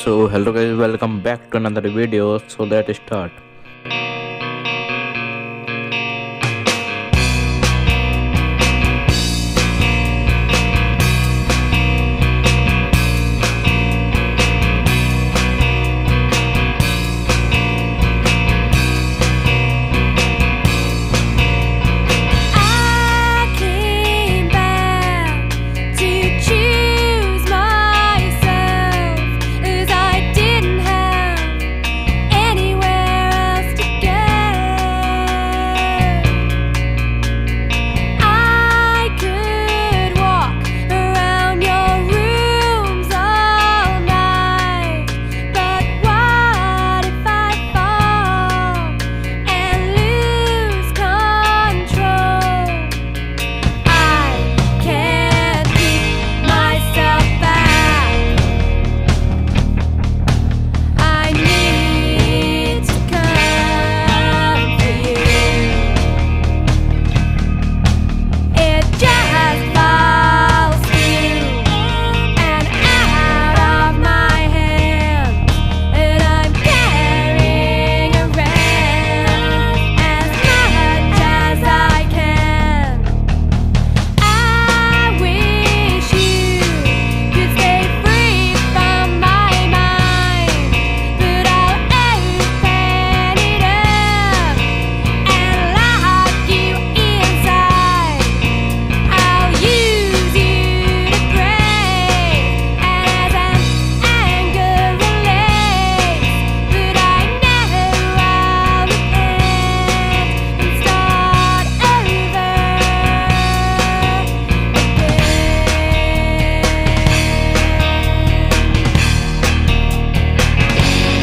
So hello guys, welcome back to another video. So let's start. I came back to choose myself, as I didn't have anywhere else to go. I could walk around your rooms all night, but what if I fall and lose control? I can't keep myself back. I need to come for you. It just falls through and out of my hands, and I'm carrying around as much as I can. I wish you could stay free from my mind, but I'll open it up and lock you inside. I'll use you to pray as an anger release, but I know I'll repent and start over again.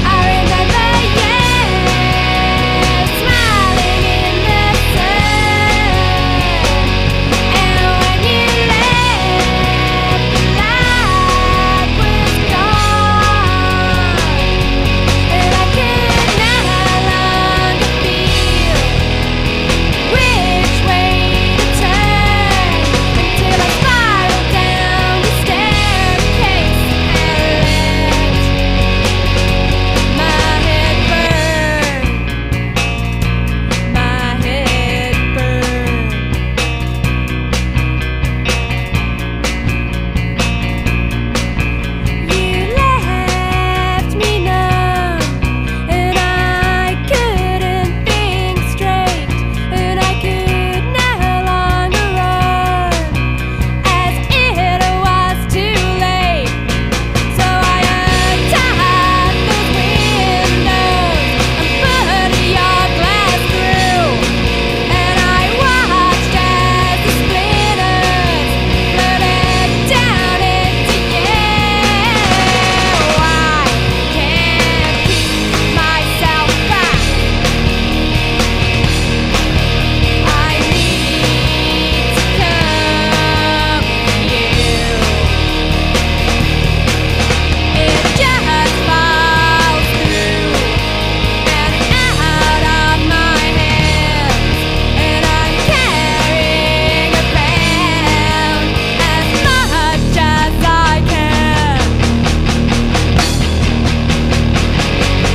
I remember you smiling in the sun, and when you left, the light was gone, and I could no longer feel which way to turn, until I spiraled down the staircase and let my head burn. My head burn. You left me numb, and I couldn't think straight, and I could no longer run, as it was too late. So I untied those windows and put your glass through, and I watched as the splinters floated down into you. I can't keep myself back. I need to come you. It just falls through and out of my hands, and I'm carrying around as much as I can.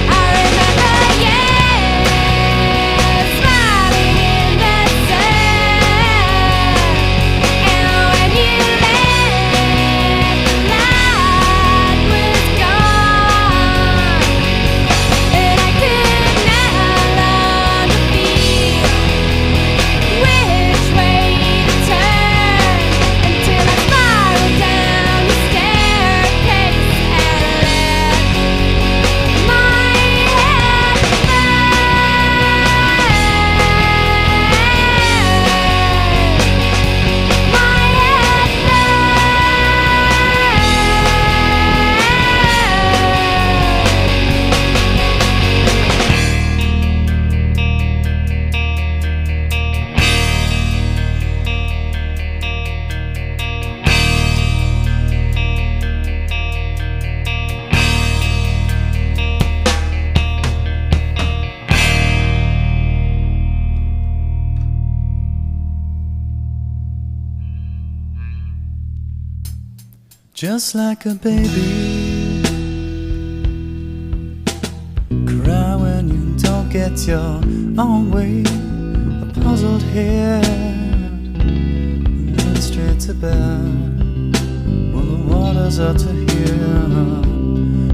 I remember you smiling in the sun, and when you left, the light was gone, and I could no longer feel which way to turn, until I spiraled down the staircase and let my head Just like a baby, get your own way, a puzzled head, and then straight to bed. Well, the water's up to here,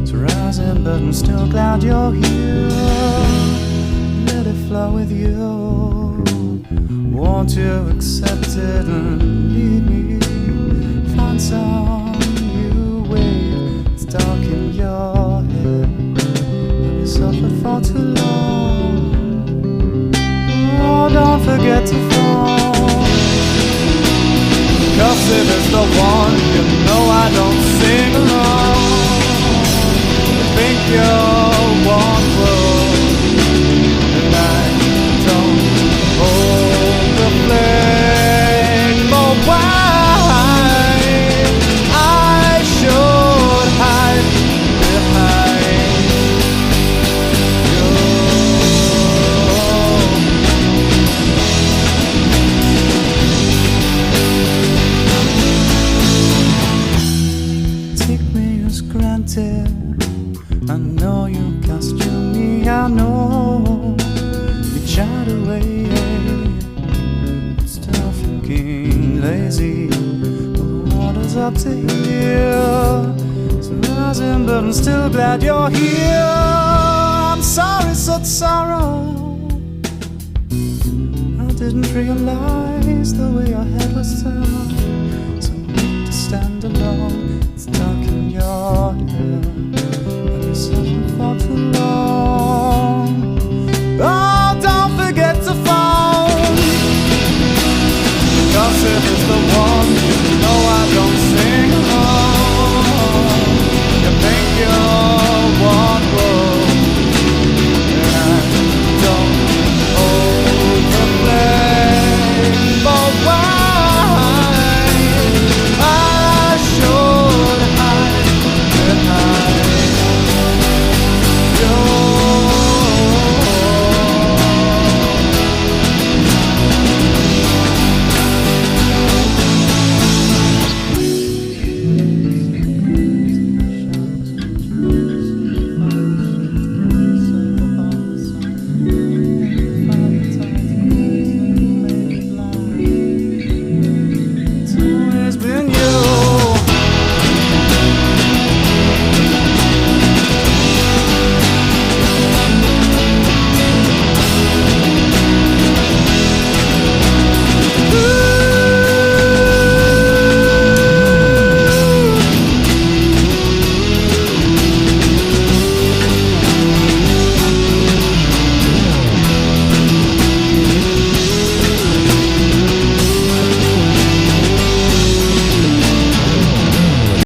it's rising, but I'm still glad you're here. Let it flow with you. Won't you accept it and lead me? Find some new way. It's dark in your head. Have you suffered for too long? Oh, don't forget to fall. 'Cause if it's the one, you know I don't sing along. I think you're one world, and I don't hold the flame. Oh, why I should hide behind you. Take me as granted. I know you costume me, I know you chat away, but still fucking lazy. The water's up to here, it's rising, but I'm still glad you're here. I'm sorry, such sorrow. I didn't realize the way your head was turned. So weak to stand alone, it's dark in your head. Have you suffered for too long? Oh, don't forget to phone. 'Cause if it's the one